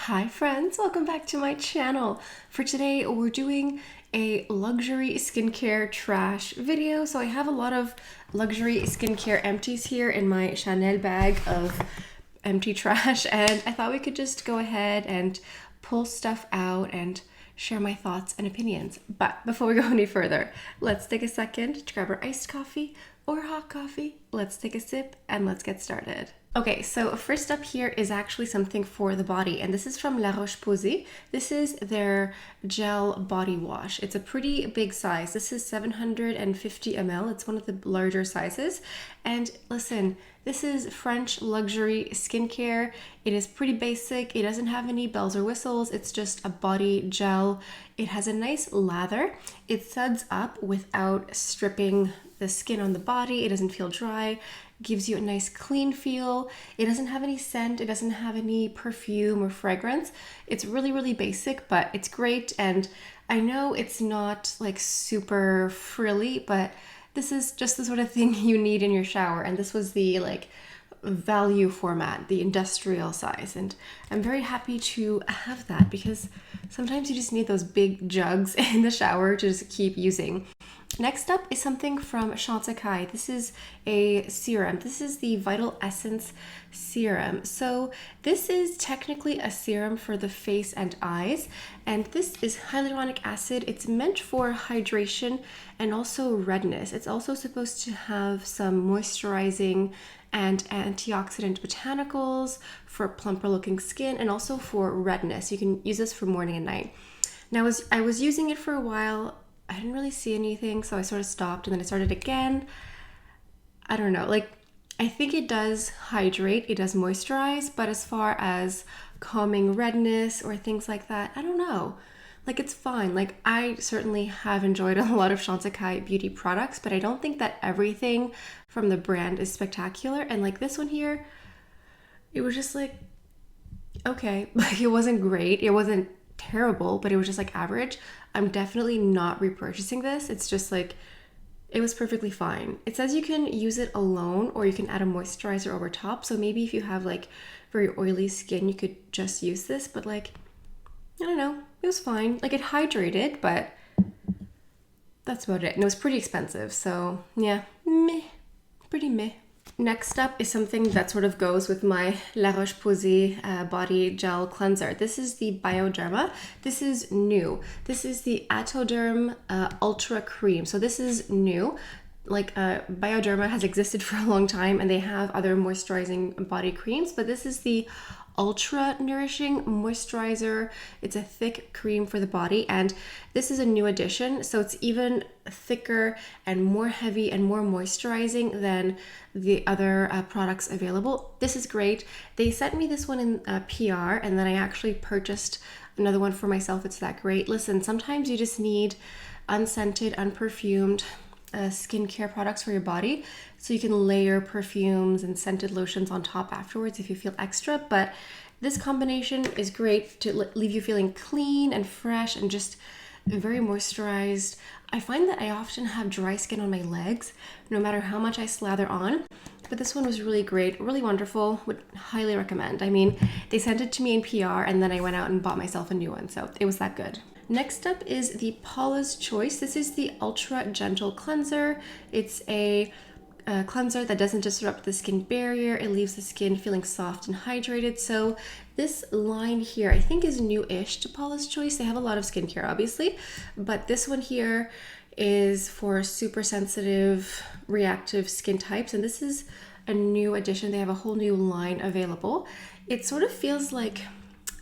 Hi friends, welcome back to my channel. For today, we're doing a luxury skincare trash video. So I have a lot of luxury skincare empties here in my Chanel bag of empty trash, and I thought we could just go ahead and pull stuff out and share my thoughts and opinions. But before we go any further, let's take a second to grab our iced coffee or hot coffee. Let's take a sip and let's get started. Okay, so first up here is actually something for the body, and this is from Roche Posay. This is their gel body wash. It's a pretty big size. This is 750 ml. It's one of the larger sizes. And listen, this is French luxury skincare. It is pretty basic. It doesn't have any bells or whistles. It's just a body gel. It has a nice lather. It suds up without stripping the skin on the body. It doesn't feel dry. Gives you a nice clean feel. It doesn't have any scent. It doesn't have any perfume or fragrance. It's really basic, but it's great. And I know it's not like super frilly, but this is just the sort of thing you need in your shower. And this was the like value format, the industrial size. And I'm very happy to have that because sometimes you just need those big jugs in the shower to just keep using. Next up is something from Shanta Kai. This is a serum. This is the Vital Essence serum. So this is technically a serum for the face and eyes, and this is hyaluronic acid. It's meant for hydration and also redness. It's also supposed to have some moisturizing and antioxidant botanicals for plumper looking skin and also for redness. You can use this for morning and night. Now, as I was using it for a while, I didn't really see anything, so I sort of stopped and then I started again. I don't know, like I think it does hydrate, it does moisturize, but as far as calming redness or things like that, I don't know. Like it's fine. Like I certainly have enjoyed a lot of Shanta Kai beauty products, but I don't think that everything from the brand is spectacular. And like this one here, it was just like, okay, like it wasn't great. It wasn't terrible, but it was just like average. I'm definitely not repurchasing this. It's just like, it was perfectly fine. It says you can use it alone or you can add a moisturizer over top. So maybe if you have like very oily skin, you could just use this, but like, I don't know, it was fine. Like it hydrated, but that's about it. And it was pretty expensive. So yeah, meh, pretty meh. Next up is something that sort of goes with my La Roche Posay body gel cleanser. This is the Bioderma. This is new. This is the Atoderm Ultra Cream. So this is new. Like Bioderma has existed for a long time and they have other moisturizing body creams, but this is the ultra nourishing moisturizer. It's a thick cream for the body, and this is a new addition, so it's even thicker and more heavy and more moisturizing than the other products available. This is great. They sent me this one in PR, and then I actually purchased another one for myself. It's that great. Listen, sometimes you just need unscented, unperfumed skincare products for your body, so you can layer perfumes and scented lotions on top afterwards if you feel extra. But this combination is great to leave you feeling clean and fresh and just very moisturized. I find that I often have dry skin on my legs no matter how much I slather on, but this one was really great, really wonderful. Would highly recommend. I mean, they sent it to me in PR and then I went out and bought myself a new one, so it was that good. Next up is the Paulas Choice. This is the Ultra Gentle Cleanser. It's a cleanser that doesn't disrupt the skin barrier. It leaves the skin feeling soft and hydrated. So this line here I think is new-ish to Paulas Choice. They have a lot of skincare obviously, but this one here is for super sensitive, reactive skin types, and this is a new addition. They have a whole new line available. It sort of feels like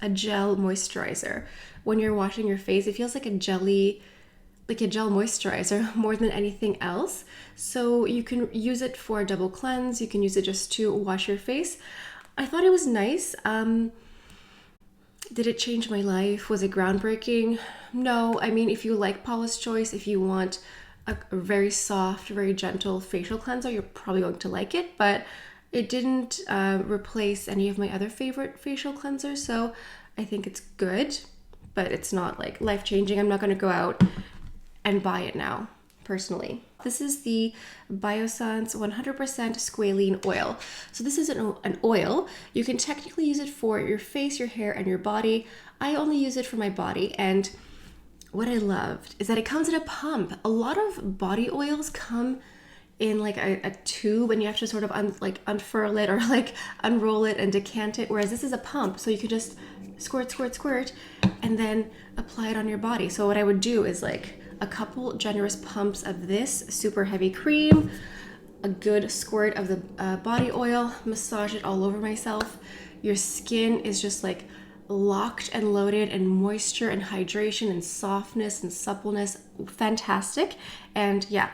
a gel moisturizer. When you're washing your face, it feels like a jelly, like a gel moisturizer more than anything else. So you can use it for a double cleanse. You can use it just to wash your face. I thought it was nice. Did it change my life? Was it groundbreaking? No. I mean, if you like Paulas Choice, if you want a very soft, very gentle facial cleanser, you're probably going to like it, but it didn't replace any of my other favorite facial cleansers. So I think it's good, but it's not like life-changing. I'm not going to go out and buy it now, personally. This is the Biossance 100% squalene oil. So this is an oil. You can technically use it for your face, your hair, and your body. I only use it for my body, and what I loved is that it comes in a pump. A lot of body oils come in like a tube, and you have to sort of unfurl it or like unroll it and decant it, whereas this is a pump, so you could just squirt, and then apply it on your body. So what I would do is like a couple generous pumps of this super heavy cream, a good squirt of the body oil, massage it all over myself. Your skin is just like locked and loaded and moisture and hydration and softness and suppleness. Fantastic. And yeah,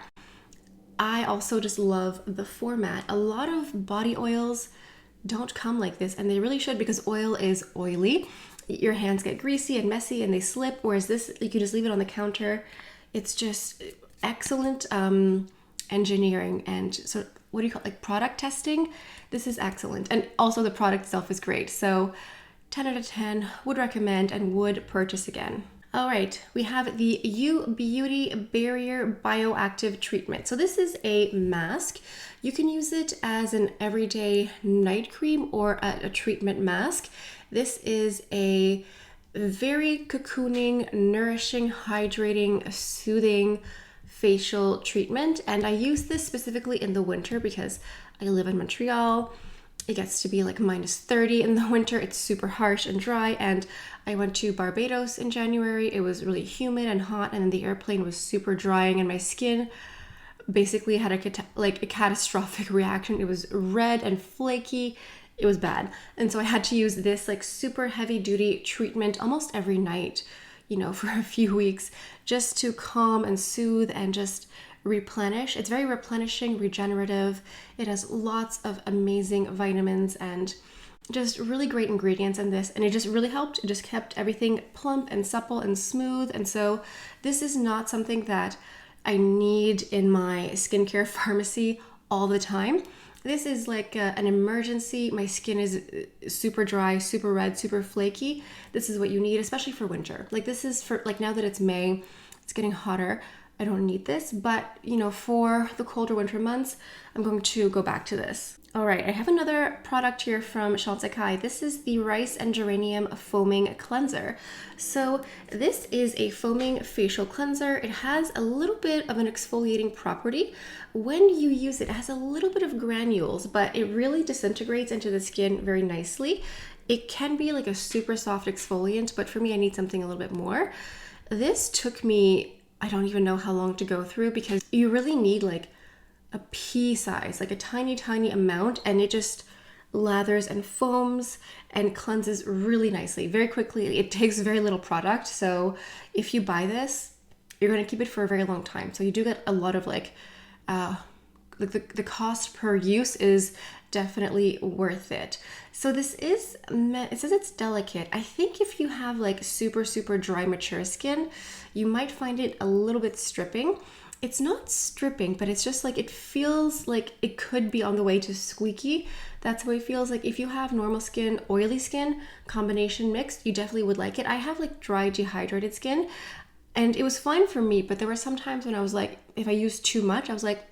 I also just love the format. A lot of body oils don't come like this, and they really should, because oil is oily. Your hands get greasy and messy and they slip, whereas this, you can just leave it on the counter. It's just excellent engineering and so what do you call it? Like product testing. This is excellent, and also the product itself is great. So 10 out of 10, would recommend and would purchase again. All right, we have the U Beauty Barrier Bioactive Treatment. So this is a mask. You can use it as an everyday night cream or a treatment mask. This is a very cocooning, nourishing, hydrating, soothing facial treatment. And I use this specifically in the winter because I live in Montreal. It gets to be like -30 in the winter. It's super harsh and dry. And I went to Barbados in January. It was really humid and hot, and then the airplane was super drying, and my skin basically had a catastrophic reaction. It was red and flaky. It was bad. And so I had to use this like super heavy duty treatment almost every night, you know, for a few weeks, just to calm and soothe and just replenish. It's very replenishing, regenerative. It has lots of amazing vitamins and just really great ingredients in this, and it just really helped. It just kept everything plump and supple and smooth. And so this is not something that I need in my skincare pharmacy all the time. This is like an emergency. My skin is super dry, super red, super flaky. This is what you need, especially for winter. Like this is for like, now that it's May, it's getting hotter. I don't need this, but you know, for the colder winter months, I'm going to go back to this. All right, I have another product here from Shanta Kai. This is the Rice and Geranium Foaming Cleanser. So this is a foaming facial cleanser. It has a little bit of an exfoliating property. When you use it, it has a little bit of granules, but it really disintegrates into the skin very nicely. It can be like a super soft exfoliant, but for me, I need something a little bit more. This took me, I don't even know how long to go through, because you really need like a pea size, like a tiny, tiny amount, and it just lathers and foams and cleanses really nicely, very quickly. It takes very little product. So if you buy this, you're going to keep it for a very long time. So you do get a lot of like the cost per use is definitely worth it. So this is, it says it's delicate. I think if you have like super, super dry, mature skin, you might find it a little bit stripping. It's not stripping, but it's just like, it feels like it could be on the way to squeaky. That's what it feels like. If you have normal skin, oily skin, combination mixed, you definitely would like it. I have like dry, dehydrated skin, and it was fine for me, but there were some times when I was like, if I used too much, I was like,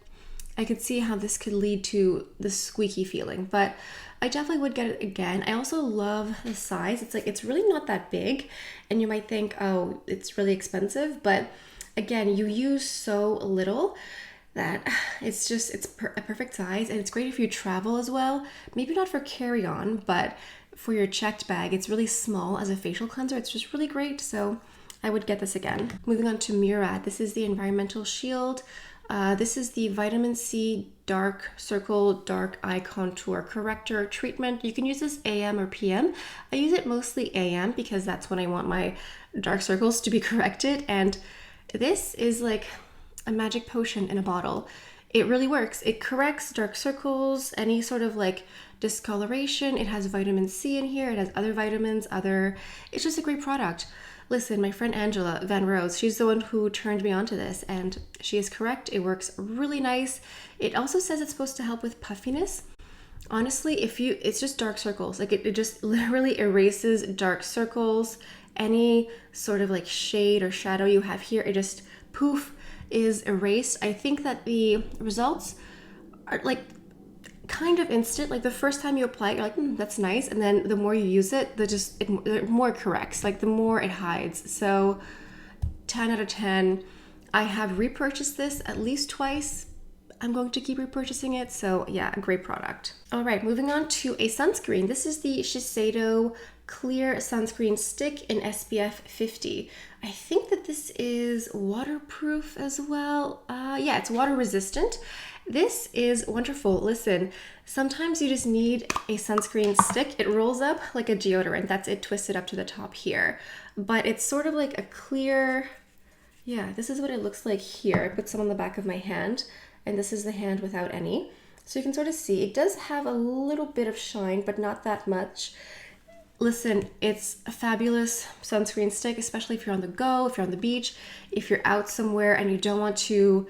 I could see how this could lead to the squeaky feeling, but I definitely would get it again. I also love the size. It's like, it's really not that big, and you might think, oh, it's really expensive, but again, you use so little that it's just, it's a perfect size, and it's great if you travel as well. Maybe not for carry-on, but for your checked bag. It's really small as a facial cleanser. It's just really great, so I would get this again. Moving on to Murad. This is the Environmental Shield. This is the Vitamin C Dark Circle Dark Eye Contour Corrector Treatment. You can use this AM or PM. I use it mostly AM because that's when I want my dark circles to be corrected, and this is like a magic potion in a bottle. It really works. It corrects dark circles, any sort of like discoloration. It has vitamin C in here. It has other vitamins, it's just a great product. Listen, my friend Angela Van Rose, she's the one who turned me onto this, and she is correct. It works really nice. It also says it's supposed to help with puffiness. Honestly, it's just dark circles. Like it just literally erases dark circles. Any sort of like shade or shadow you have here, it just poof, is erased. I think that the results are like kind of instant. Like the first time you apply it, you're like, that's nice. And then the more you use it, the more it corrects, like the more it hides. So 10 out of 10. I have repurchased this at least twice. I'm going to keep repurchasing it. So yeah, a great product. All right, moving on to a sunscreen. This is the Shiseido Clear Sunscreen Stick in SPF 50. I think that this is waterproof as well. Yeah, it's water resistant. This is wonderful. Listen, sometimes you just need a sunscreen stick. It rolls up like a deodorant. That's it, twisted up to the top here. But it's sort of like a clear, yeah, this is what it looks like here. I put some on the back of my hand, and this is the hand without any. So you can sort of see, it does have a little bit of shine, but not that much. Listen, it's a fabulous sunscreen stick, especially if you're on the go, if you're on the beach, if you're out somewhere and you don't want to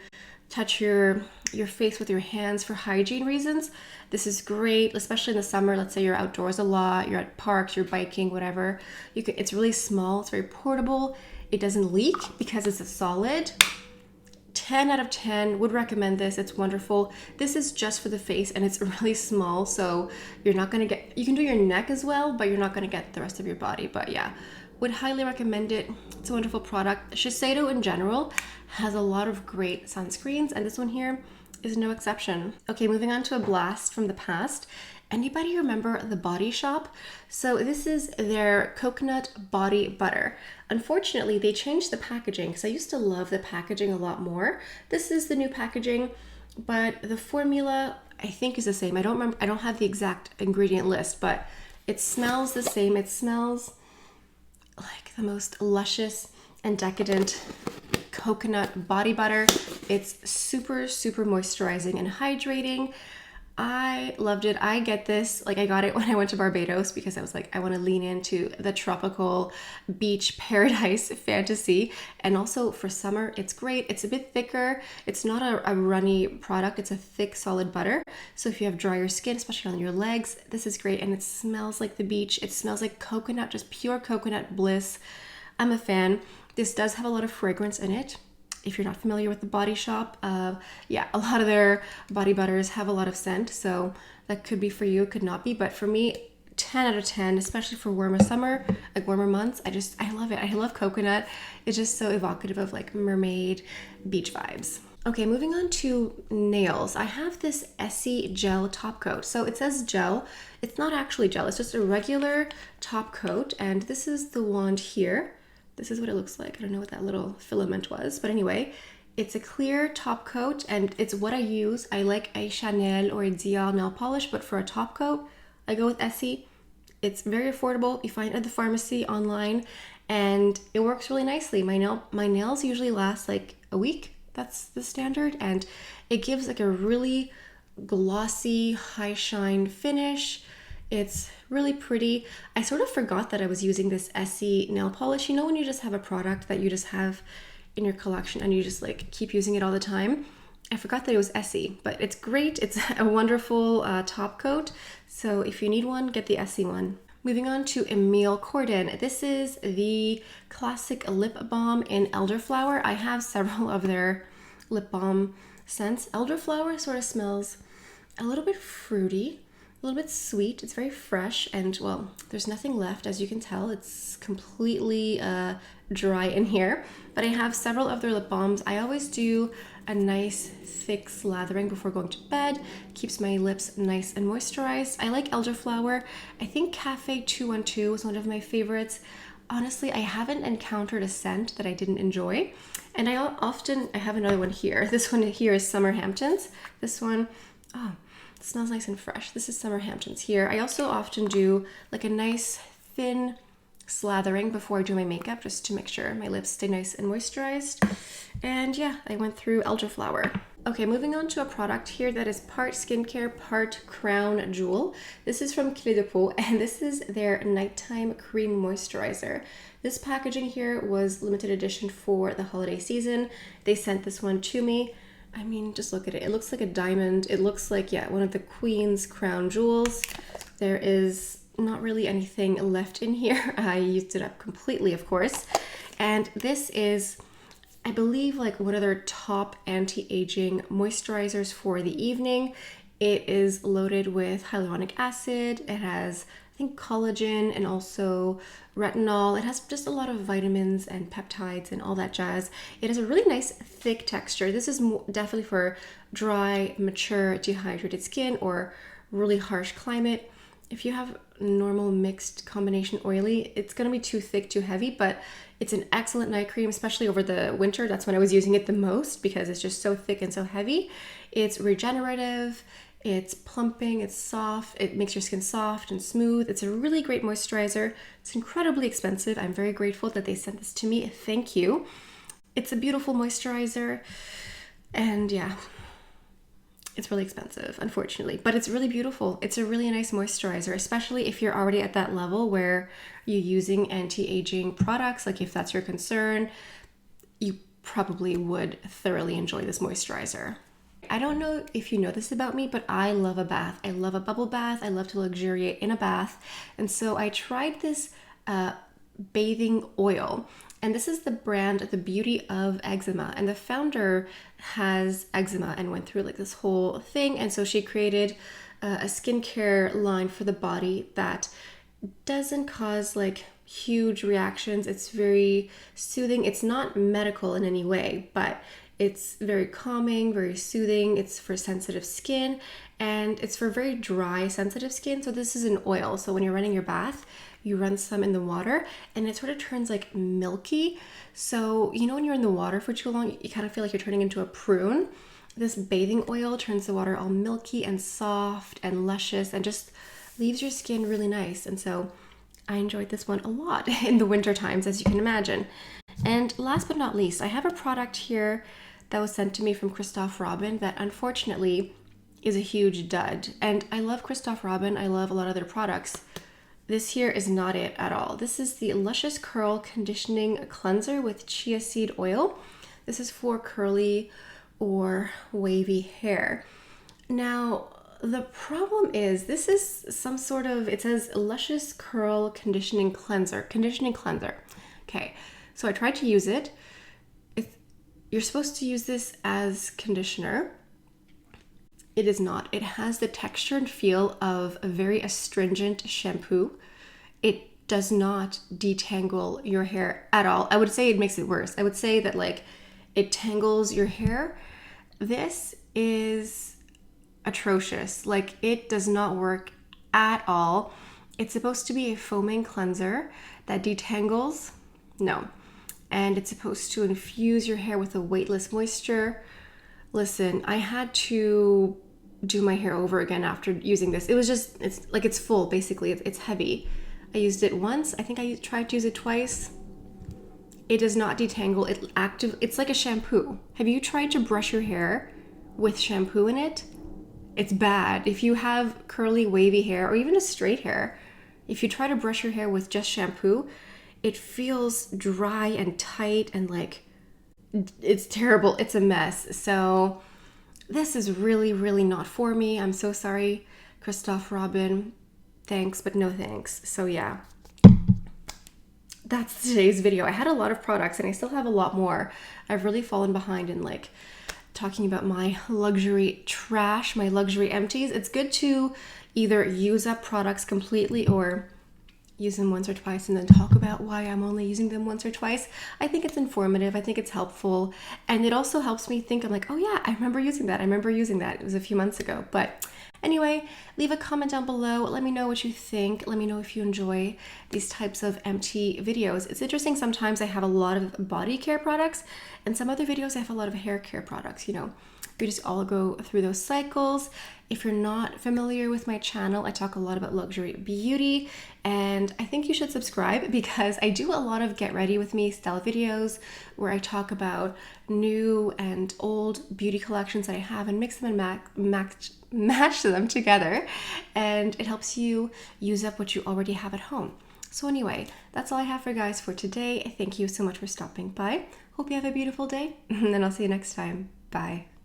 touch your face with your hands for hygiene reasons. This is great, especially in the summer. Let's say you're outdoors a lot, you're at parks, you're biking, whatever. It's really small, it's very portable. It doesn't leak because it's a solid. 10 out of 10, would recommend this. It's wonderful. This is just for the face and it's really small, so you're not gonna get, you can do your neck as well, but you're not gonna get the rest of your body. But yeah, would highly recommend it. It's a wonderful product. Shiseido in general has a lot of great sunscreens, and this one here is no exception. Okay, moving on to a blast from the past. Anybody remember The Body Shop? So this is their coconut body butter. Unfortunately, they changed the packaging because I used to love the packaging a lot more. This is the new packaging, but the formula I think is the same. I don't remember, I don't have the exact ingredient list, but it smells the same. It smells like the most luscious and decadent coconut body butter. It's super, super moisturizing and hydrating. I loved it. I get this, like I got it when I went to Barbados because I was like, I want to lean into the tropical beach paradise fantasy. And also for summer, it's great. It's a bit thicker. It's not a runny product. It's a thick, solid butter. So if you have drier skin, especially on your legs, this is great. And it smells like the beach. It smells like coconut, just pure coconut bliss. I'm a fan. This does have a lot of fragrance in it. If you're not familiar with The Body Shop, yeah, a lot of their body butters have a lot of scent, so that could be for you, it could not be, but for me, 10 out of 10, especially for warmer summer, like warmer months, I love it. I love coconut. It's just so evocative of like mermaid beach vibes. Okay, moving on to nails. I have this Essie gel top coat. So it says gel. It's not actually gel. It's just a regular top coat, and this is the wand here. This is what it looks like. I don't know what that little filament was, but anyway, it's a clear top coat and it's what I use. I like a Chanel or a Dior nail polish, but for a top coat, I go with Essie. It's very affordable. You find it at the pharmacy, online, and it works really nicely. My nails usually last like a week. That's the standard, and it gives like a really glossy, high shine finish. It's really pretty. I sort of forgot that I was using this Essie nail polish. You know when you just have a product that you just have in your collection and you just like keep using it all the time? I forgot that it was Essie, but it's great. It's a wonderful top coat. So if you need one, get the Essie one. Moving on to Emile Cordon. This is the classic lip balm in elderflower. I have several of their lip balm scents. Elderflower sort of smells a little bit fruity, a little bit sweet. It's very fresh, and well, there's nothing left, as you can tell. It's completely dry in here, but I have several of their lip balms. I always do a nice thick slathering before going to bed. Keeps my lips nice and moisturized. I like elderflower. I think Cafe 212 is one of my favorites. Honestly, I haven't encountered a scent that I didn't enjoy, and I have another one here. This one here is Summer Hamptons. This one, oh, it smells nice and fresh. This is Summer Hamptons here. I also often do like a nice thin slathering before I do my makeup, just to make sure my lips stay nice and moisturized. And yeah, I went through elderflower. Okay, moving on to a product here that is part skincare, part crown jewel. This is from Clé de Peau, and this is their nighttime cream moisturizer. This packaging here was limited edition for the holiday season. They sent this one to me. I mean, just look at it. It looks like a diamond. It looks like, yeah, one of the Queen's crown jewels. There is not really anything left in here. I used it up completely, of course. And this is I believe like one of their top anti-aging moisturizers for the evening. It is loaded with hyaluronic acid. It has, I think, collagen and also retinol. It has just a lot of vitamins and peptides and all that jazz. It has a really nice thick texture. This is definitely for dry, mature, dehydrated skin or really harsh climate. If you have normal mixed combination oily, it's going to be too thick, too heavy, but it's an excellent night cream, especially over the winter. That's when I was using it the most because it's just so thick and so heavy. It's regenerative, it's plumping, it's soft, it makes your skin soft and smooth. It's a really great moisturizer. It's incredibly expensive. I'm very grateful that they sent this to me. Thank you. It's a beautiful moisturizer, and yeah, it's really expensive, unfortunately, but it's really beautiful. It's a really nice moisturizer, especially if you're already at that level where you're using anti-aging products. Like if that's your concern, you probably would thoroughly enjoy this moisturizer. I don't know if you know this about me, but I love a bath. I love a bubble bath. I love to luxuriate in a bath. And so I tried this bathing oil. And this is the brand The Beauty of Eczema. And the founder has eczema and went through like this whole thing. And so she created a skincare line for the body that doesn't cause like huge reactions. It's very soothing. It's not medical in any way, but it's very calming, very soothing. It's for sensitive skin, and it's for very dry, sensitive skin. So this is an oil. So when you're running your bath, you run some in the water and it sort of turns like milky. So, you know, when you're in the water for too long, you kind of feel like you're turning into a prune. This bathing oil turns the water all milky and soft and luscious and just leaves your skin really nice. And so I enjoyed this one a lot in the winter times, as you can imagine. And last but not least, I have a product here that was sent to me from Christophe Robin that unfortunately is a huge dud. And I love Christophe Robin. I love a lot of their products. This here is not it at all. This is the Lucious Curl Conditioning Cleanser with chia seed oil. This is for curly or wavy hair. Now, the problem is this is some sort of, it says Lucious Curl Conditioning Cleanser. Okay, so I tried to use it. You're supposed to use this as conditioner. It is not. It has the texture and feel of a very astringent shampoo. It does not detangle your hair at all. I would say it makes it worse. I would say that like it tangles your hair. This is atrocious. Like it does not work at all. It's supposed to be a foaming cleanser that detangles. No. And it's supposed to infuse your hair with a weightless moisture. Listen, I had to do my hair over again after using this. It was just, it's like it's full basically. It's heavy. I used it once. I think I tried to use it twice. It does not detangle. It's like a shampoo. Have you tried to brush your hair with shampoo in it? It's bad. If you have curly, wavy hair or even a straight hair, if you try to brush your hair with just shampoo, it feels dry and tight and like it's terrible. It's a mess. So this is really, really not for me. I'm so sorry, Christophe Robin. Thanks, but no thanks. So yeah, that's today's video. I had a lot of products and I still have a lot more. I've really fallen behind in like talking about my luxury trash, my luxury empties. It's good to either use up products completely or use them once or twice and then talk about why I'm only using them once or twice. I think it's informative. I think it's helpful. And it also helps me think, I'm like, oh yeah, I remember using that. It was a few months ago. But anyway, leave a comment down below. Let me know what you think. Let me know if you enjoy these types of empty videos. It's interesting. Sometimes I have a lot of body care products and some other videos I have a lot of hair care products, you know. We just all go through those cycles. If you're not familiar with my channel, I talk a lot about luxury beauty, and I think you should subscribe because I do a lot of get ready with me style videos where I talk about new and old beauty collections that I have and mix them and match them together, and it helps you use up what you already have at home. So anyway, that's all I have for you guys for today. Thank you so much for stopping by. Hope you have a beautiful day, and then I'll see you next time. Bye.